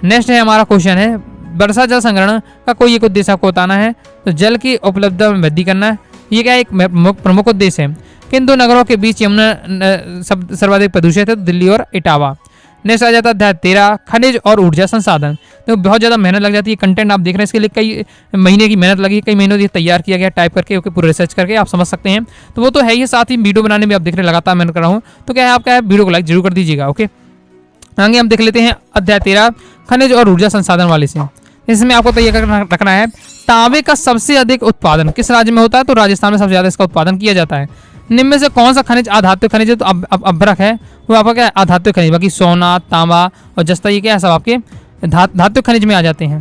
Speaker 2: नेक्स्ट है हमारा क्वेश्चन है वर्षा जल संग्रहण का कोई एक उद्देश्य आपको बताना है, तो जल की उपलब्धता में वृद्धि करना है, ये क्या एक प्रमुख उद्देश्य है। किन 2 नगरों के बीच यमुना सर्वाधिक प्रदूषित है, तो दिल्ली और इटावा। नेक्स्ट आ जाता है अध्याय 13 खनिज और ऊर्जा संसाधन। तो बहुत ज़्यादा मेहनत लग जाती है, कंटेंट आप देख रहे हैं, इसके लिए कई महीने की मेहनत लगी, कई महीनों से तैयार किया गया टाइप करके, ओके, पूरा रिसर्च करके आप समझ सकते हैं। तो वो तो है ही, साथ ही वीडियो बनाने में आप देख रहे हैं लगातार मेहनत कर रहा हूँ, तो क्या है आपका वीडियो को लाइक जरूर कर दीजिएगा। ओके, आगे हम देख लेते हैं अध्याय 13 खनिज और ऊर्जा संसाधन वाले से। इसमें आपको तैयार रखना है तांबे का सबसे अधिक उत्पादन किस राज्य में होता है, तो राजस्थान में सबसे ज़्यादा इसका उत्पादन किया जाता है। निम्न में से कौन सा खनिज आधात्विक खनिज है, तो अभ्रक है, वो आपका क्या है आधात्विक खनिज। बाकी सोना, तांबा और जस्ता ये क्या है सब आपके धात्विक खनिज में आ जाते हैं।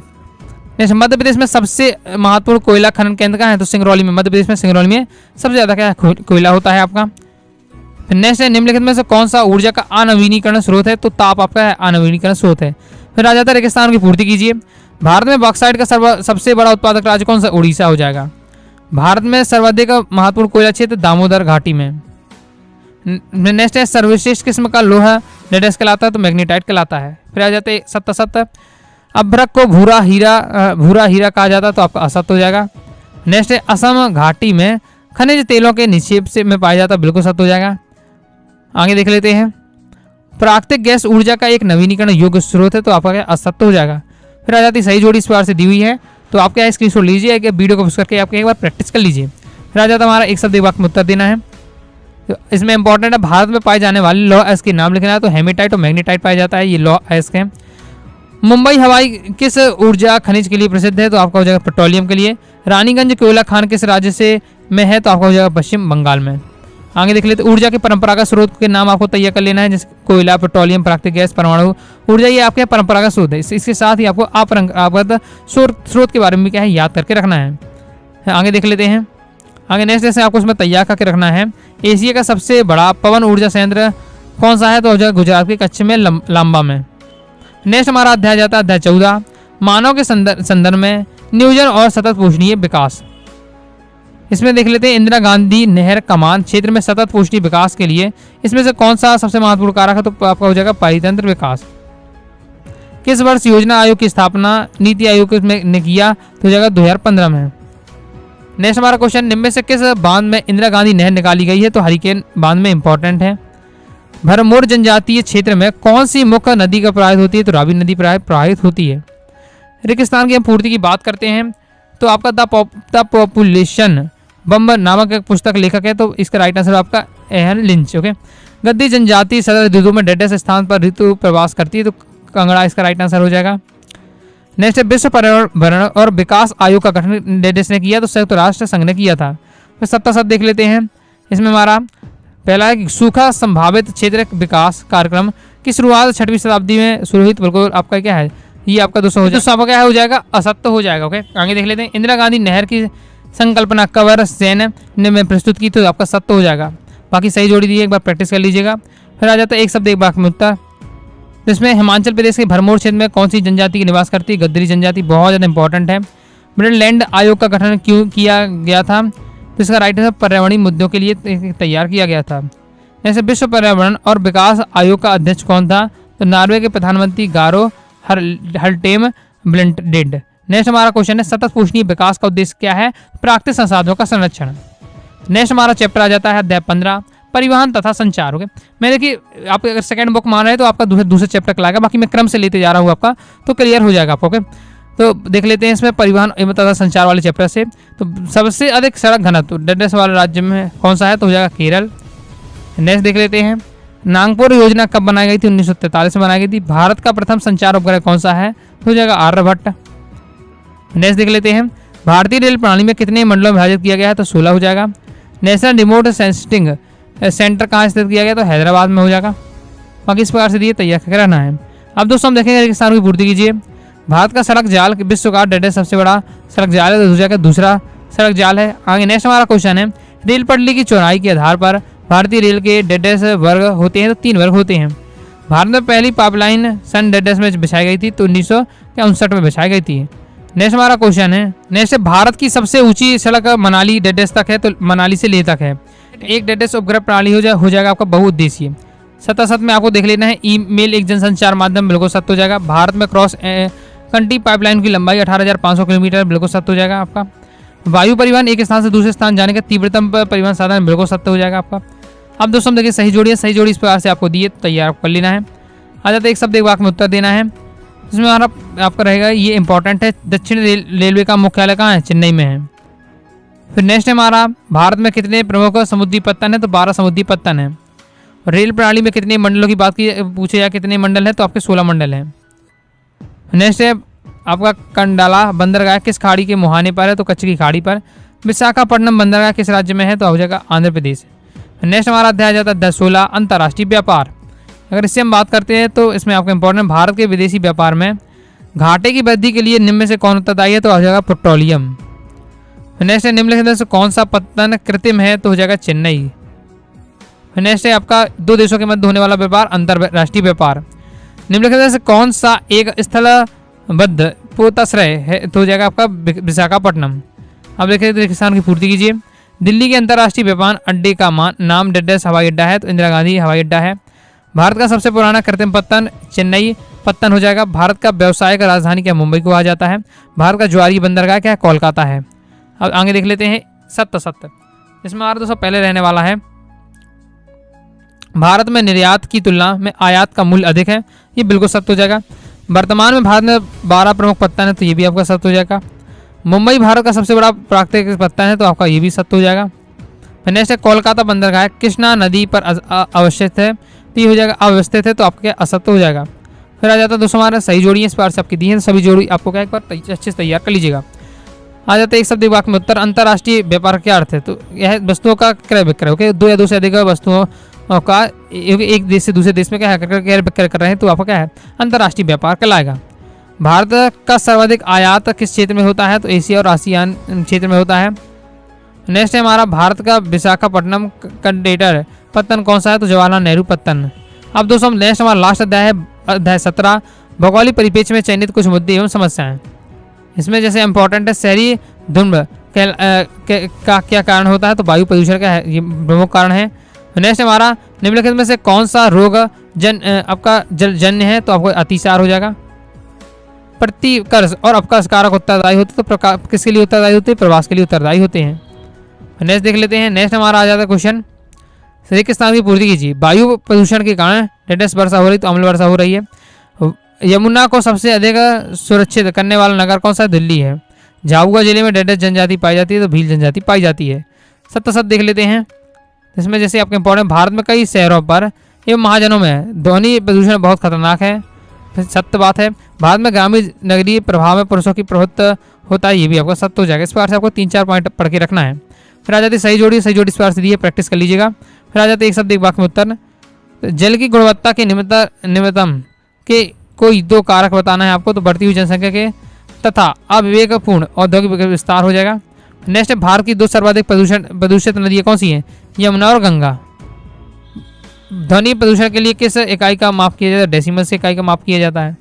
Speaker 2: नेक्स्ट मध्य प्रदेश में सबसे महत्वपूर्ण कोयला खनन केंद्र का है, तो सिंगरौली में, मध्य प्रदेश में सिंगरौली में सबसे ज़्यादा क्या है कोयला होता है आपका। फिर नेक्स्ट है निम्नलिखित में से कौन सा ऊर्जा का अनवीनीकरण स्रोत है, तो ताप आपका है अनवीनीकरण स्रोत है। फिर आ जाता है रेगिस्तान की पूर्ति कीजिए। भारत में बॉक्साइट का सबसे बड़ा उत्पादक राज्य कौन सा, उड़ीसा हो जाएगा। भारत में सर्वाधिक महत्वपूर्ण कोयला क्षेत्र दामोदर घाटी में। नेक्स्ट है सर्वश्रेष्ठ किस्म का लोहा डेडेस कहलाता है, तो मैग्नेटाइट कहलाता है। फिर आ जाते हैं सत्य अभ्रक को भूरा हीरा कहा जाता है, तो आपका असत्य हो जाएगा। नेक्स्ट है असम घाटी में खनिज तेलों के निक्षेप से में पाया जाता है, बिल्कुल सत्य हो जाएगा। आगे देख लेते हैं प्राकृतिक गैस ऊर्जा का एक नवीनीकरण योग्य स्रोत है, तो आपका क्या असत्य हो जाएगा। फिर आ जाती है सही जोड़ी इस बार से दी हुई है, तो आप क्या स्क्रीनशॉट लीजिए, वीडियो को करके आपके एक बार प्रैक्टिस कर लीजिए। फिर आ जाता हमारा एक शब्द एक वाक्य में उत्तर देना है। तो इसमें इंपॉर्टेंट है भारत में पाए जाने वाले लौह अयस्क के नाम लिखना है, तो हेमेटाइट और मैग्नेटाइट पाया जाता है, ये लौह अयस्क है। मुंबई हवाई किस ऊर्जा खनिज के लिए प्रसिद्ध है, तो आपका हो जाएगा पेट्रोलियम के लिए। रानीगंज कोयला खान किस राज्य से में है, तो आपका हो जाएगा पश्चिम बंगाल में। आगे देख लेते ऊर्जा के परंपरागत स्रोत के नाम आपको तैयार कर लेना है, जैसे कोयला, पेट्रोलियम, प्राकृतिक गैस, परमाणु ऊर्जा, ये आपके परंपरागत स्रोत है। इसके साथ ही आपको अपरंपरागत स्रोत के बारे में क्या है याद करके रखना है। आगे देख लेते हैं। आगे नेक्स्ट जैसे आपको इसमें तैयार करके रखना है एशिया का सबसे बड़ा पवन ऊर्जा संयंत्र कौन सा है, तो हो जाएगा गुजरात के कच्छ में लांबा में। नेक्स्ट हमारा अध्याय जाता है अध्याय 14 मानव के संदर्भ में नियोजन और सतत पोषणीय विकास। इसमें देख लेते हैं इंदिरा गांधी नहर कमान क्षेत्र में सतत पोषणीय विकास के लिए इसमें से कौन सा सबसे महत्वपूर्ण कारक है, तो आपका हो जाएगा परितंत्र विकास। किस वर्ष योजना आयोग की स्थापना नीति आयोग ने किया, तो हो जाएगा 2015 में। नेक्स्ट हमारा क्वेश्चन निम्न में से किस बांध में इंदिरा गांधी नहर निकाली गई है, तो हरिकेन बांध में इंपॉर्टेंट है। भरमौर जनजातीय क्षेत्र में कौन सी मुख्य नदी का प्रवाहित होती है, तो रावी नदी प्रवाहित होती है। रेगिस्तान की हम पूर्ति की बात करते हैं, तो आपका द पॉपुलेशन बम नामक एक पुस्तक लेखक है, तो इसका राइट आंसर आपका एहन लिंच। ओके, गद्दी जनजाति शरद ऋतु में डेडेस स्थान पर ऋतु प्रवास करती है, तो कांगड़ा इसका राइट आंसर हो जाएगा। नेक्स्ट है विश्व पर्यावरण और विकास आयोग का गठन डेडेस ने किया, तो संयुक्त राष्ट्र संघ ने किया था। फिर सत्ता सब देख लेते हैं। इसमें हमारा पहला है सूखा संभावित क्षेत्र विकास कार्यक्रम की शुरुआत 6वीं शताब्दी में शुरू हुई, तो बिल्कुल आपका क्या है ये आपका 200 हो जाएगा, तो क्या हो जाएगा असत्य हो जाएगा। ओके, आगे देख लेते हैं इंदिरा गांधी नहर की संकल्पना कंवर सेन ने प्रस्तुत की, तो आपका सत्य हो जाएगा। बाकी सही जोड़ी दी है, एक बार प्रैक्टिस कर लीजिएगा। फिर आ जाता है एक शब्द एक वाक्य में उत्तर, जिसमें हिमाचल प्रदेश के भरमौर क्षेत्र में कौन सी जनजाति की निवास करती है, गद्दी जनजाति, बहुत ज़्यादा इंपॉर्टेंट है। मिडलैंड आयोग का गठन क्यों किया गया था, तो इसका राइट आंसर पर्यावरणीय मुद्दों के लिए तैयार किया गया था। जैसे विश्व पर्यावरण और विकास आयोग का अध्यक्ष कौन था, तो नॉर्वे के प्रधानमंत्री गारो हल्टेम ब्लिंडेड। नेक्स्ट हमारा क्वेश्चन है सतत पोषणीय विकास का उद्देश्य क्या है, प्राकृतिक संसाधनों का संरक्षण। नेक्स्ट हमारा चैप्टर आ जाता है अध्याय 15 परिवहन तथा संचार। ओके, मैं देखिए आप अगर सेकंड बुक मान रहे हैं तो आपका दूसरे चैप्टर का लाएगा, बाकी मैं क्रम से लेते जा रहा हूँ आपका, तो क्लियर हो जाएगा आपको। ओके, तो देख लेते हैं इसमें परिवहन एवं तथा संचार वाले चैप्टर से। तो सबसे अधिक सड़क घनत्व डेडेस वाले राज्य में कौन सा है, तो हो जाएगा केरल। नेक्स्ट देख लेते हैं नागपुर योजना कब बनाई गई थी, 1943 में बनाई गई थी। भारत का प्रथम संचार उपग्रह कौन सा है, तो हो जाएगा आर्यभट्ट। नेक्स्ट देख लेते हैं भारतीय रेल प्रणाली में कितने मंडलों में विभाजित किया गया है, तो 16 हो जाएगा। नेशनल रिमोट सेंसिंग सेंटर कहाँ स्थित किया गया, तो हैदराबाद में हो जाएगा। बाकी इस प्रकार से दिए तैयार करके रहना है। अब दोस्तों हम देखेंगे रेगिस्तान की पूर्ति कीजिए। भारत का सड़क जाल विश्व का डेडेस सबसे बड़ा सड़क जाल है, तो हो जाएगा दूसरा सड़क जाल है। आगे नेक्स्ट हमारा क्वेश्चन है रेल पटरी की चौड़ाई के आधार पर भारतीय रेल के डेडेस वर्ग होते हैं, तो 3 वर्ग होते हैं। भारत में पहली पाइपलाइन सन डेडेस में बिछाई गई थी, तो 1959 में बिछाई गई थी। नेक्स्ट हमारा क्वेश्चन है नेक्स्ट भारत की सबसे ऊंची सड़क मनाली डेडेस तक है, तो मनाली से लेह तक है। एक डेडेस उपग्रह प्रणाली हो जाएगा आपका बहुउद्देशीय। 77 में आपको देख लेना है ईमेल एक जनसंचार माध्यम, बिल्कुल सत्य हो जाएगा। भारत में क्रॉस कंट्री पाइपलाइन की लंबाई 18,500 किलोमीटर, बिल्कुल सत्य हो जाएगा आपका। वायु परिवहन एक स्थान से दूसरे स्थान जाने का तीव्रतम परिवहन साधन, बिल्कुल सत्य हो जाएगा आपका। अब दोस्तों देखिए सही जोड़ी है, सही जोड़ी इस प्रकार से आपको दिए तैयार कर लेना है। आ जाते एक शब्द एक वाक्य में उत्तर देना है। इसमें हमारा आपका रहेगा, ये इंपॉर्टेंट है, दक्षिण रेलवे का मुख्यालय कहाँ है? चेन्नई में है। फिर नेक्स्ट है हमारा, भारत में कितने प्रमुख समुद्री पत्तन है? तो 12 समुद्री पत्तन है। रेल प्रणाली में कितने मंडलों की बात की पूछे या कितने मंडल है? तो आपके 16 मंडल हैं। नेक्स्ट है आपका, कंडाला बंदरगाह किस खाड़ी के मुहाने पर है? तो कच्छ की खाड़ी पर। विशाखापट्टनम बंदरगाह किस राज्य में है? तो हो जाएगा आंध्र प्रदेश। नेक्स्ट हमारा अध्याय जाता है 10-16 अंतर्राष्ट्रीय व्यापार। अगर इससे हम बात करते हैं तो इसमें आपको इंपॉर्टेंट, भारत के विदेशी व्यापार में घाटे की वृद्धि के लिए निम्न में से कौन उत्तरदायी है? तो हो जाएगा पेट्रोलियम। नेक्स्ट है, निम्नलिखित में से कौन सा पत्तन कृत्रिम है? तो हो जाएगा चेन्नई। नेक्स्ट है आपका, दो देशों के मध्य होने वाला व्यापार अंतर्राष्ट्रीय व्यापार। निम्नलिखित में से कौन सा एक स्थलबद्ध पोताश्रय है? तो हो जाएगा आपका विशाखापट्टनम। अब देखिए किसान की पूर्ति कीजिए। दिल्ली के अंतर्राष्ट्रीय विमान अड्डे का नाम डेडस हवाई अड्डा है, तो इंदिरा गांधी हवाई अड्डा है। भारत का सबसे पुराना कृत्रिम पत्तन चेन्नई पत्तन हो जाएगा। भारत का व्यवसायिक राजधानी क्या? मुंबई को कहा जाता है। भारत का ज्वारी बंदरगाह क्या है? कोलकाता है। अब आगे देख लेते हैं 7 इसमें हमारा दोस्तों पहले रहने वाला है, भारत में निर्यात की तुलना में आयात का मूल्य अधिक है। ये बिल्कुल सत्य हो जाएगा। वर्तमान में भारत में 12 प्रमुख पत्तन है, तो ये भी आपका सत्य हो जाएगा। मुंबई भारत का सबसे बड़ा प्राकृतिक पत्तन है, तो आपका ये भी सत्य हो जाएगा। फिर नेक्स्ट है, कोलकाता बंदरगाह कृष्णा नदी पर अवस्थित है, तो ये हो जाएगा अव्यवस्थित है, तो आपके असत्य हो जाएगा। फिर आ जाता है दोस्तों हमारा सही जोड़ी, इस बार से आपकी दी है, सभी जोड़ी आपको क्या एक बार अच्छे से तैयार कर लीजिएगा। आ जाते हैं एक शब्द एक वाक्य में उत्तर, अंतर्राष्ट्रीय व्यापार क्या अर्थ है? तो यह वस्तुओं का क्रय विक्रय, ओके, 2 या 2 से अधिक वस्तुओं का एक देश से दूसरे देश में क्या है क्रय विक्रय कर रहे हैं, तो आपका क्या है? अंतर्राष्ट्रीय व्यापार कहलाएगा। भारत का सर्वाधिक आयात किस क्षेत्र में होता है? तो एशिया और आसियान क्षेत्र में होता है। नेक्स्ट है हमारा, भारत का विशाखापट्टनम कंटेनर पत्तन कौन सा है? तो जवाहरलाल नेहरू पत्तन। अब दोस्तों नेक्स्ट हमारा लास्ट अध्याय है, अध्याय 17 भौगोलिक परिप्रेक्ष्य में चयनित कुछ मुद्दे एवं समस्याएं। इसमें जैसे इंपॉर्टेंट है, शहरी धुंध का क्या कारण होता है? तो वायु प्रदूषण का है, ये प्रमुख कारण है। नेक्स्ट हमारा, निम्नलिखित में से कौन सा रोग आपका जलजन्य है? तो आपको अतिसार हो जाएगा। प्रतिकर्ष और अपकर्ष कारक उत्तरदायी होते, तो किसके लिए उत्तरदायी होते हैं? प्रवास के लिए उत्तरदायी होते हैं। नेक्स्ट देख लेते हैं। नेक्स्ट हमारा आ जाता है क्वेश्चन, रेगिस्तान की पूर्ति कीजिए। वायु प्रदूषण के कारण डेडस वर्षा हो रही, तो अम्ल वर्षा हो रही है। यमुना को सबसे अधिक सुरक्षित करने वाला नगर कौन सा है? दिल्ली है। झाबुआ जिले में डेडस जनजाति पाई जाती है, तो भील जनजाति पाई जाती है। सत्य देख लेते हैं। इसमें जैसे आपके इंपॉर्टेंट, भारत में कई शहरों पर एवं महाजनों में ध्वनि प्रदूषण बहुत खतरनाक है, सत्य बात है। भारत में ग्रामीण नगरीय प्रभाव में पुरुषों की प्रभुत्व होता है, ये भी आपका सत्य हो जाएगा। इस बार से आपको 3-4 पॉइंट पढ़ के रखना है। फिर आ जाती सही जोड़ी इस बार से दी है, प्रैक्टिस कर लीजिएगा। फिर आ जाते एक शब्द एक वाक्य में उत्तर, जल की गुणवत्ता के निमित्तम के कोई 2 कारक बताना है आपको, तो बढ़ती हुई जनसंख्या के तथा अविवेकपूर्ण औद्योगिक विस्तार हो जाएगा। नेक्स्ट है, भारत की 2 सर्वाधिक प्रदूषित नदियाँ कौन सी हैं? यमुना और गंगा। ध्वनि प्रदूषण के लिए किस इकाई का माप किया जाता है? डेसिमल से इकाई का माप किया जाता है।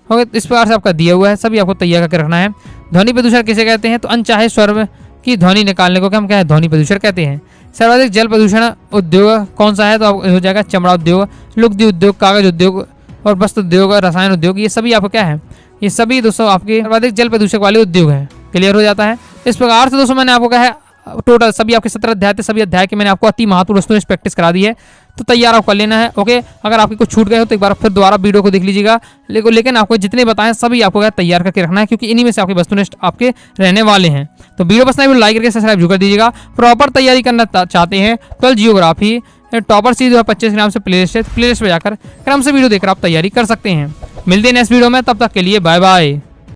Speaker 2: ओके, इस प्रकार से आपका दिया हुआ है, सभी आपको तैयार करके रखना है। ध्वनि प्रदूषण किसे कहते हैं? तो अनचाहे स्वर की ध्वनि निकालने को हम क्या है? ध्वनि प्रदूषण कहते हैं। सर्वाधिक जल प्रदूषण उद्योग कौन सा है? तो हो जाएगा चमड़ा उद्योग, लुगदी उद्योग, कागज उद्योग और वस्त्र उद्योग, रसायन उद्योग, ये सभी आपको क्या है? ये सभी दोस्तों आपके सर्वाधिक जल प्रदूषक वाले उद्योग हैं। क्लियर हो जाता है। इस प्रकार से दोस्तों मैंने आपको क्या है, टोटल सभी आपके 17 अध्याय थे, सभी अध्याय के मैंने आपको अति महत्वपूर्ण वस्तुओं से प्रैक्टिस करा दी है, तो तैयार आप कर लेना है। ओके, अगर आपके कुछ छूट गए हो तो एक बार फिर दोबारा वीडियो को देख लीजिएगा, लेकिन आपको जितने बताएं सभी आपको क्या तैयार करके रखना है, क्योंकि इन्हीं में से आपके वस्तुनिष्ठ आपके रहने वाले हैं। तो वीडियो पसंद आए लाइक करके सब्सक्राइब जरूर कर दीजिएगा। प्रॉपर तैयारी करना चाहते हैं 12 जियोग्राफी टॉपर सीरीज 2025 के नाम से प्लेलिस्ट पे जाकर क्रम से वीडियो देखकर आप तैयारी कर सकते हैं। मिलते हैं नेक्स्ट वीडियो में, तब तक के लिए बाय बाय।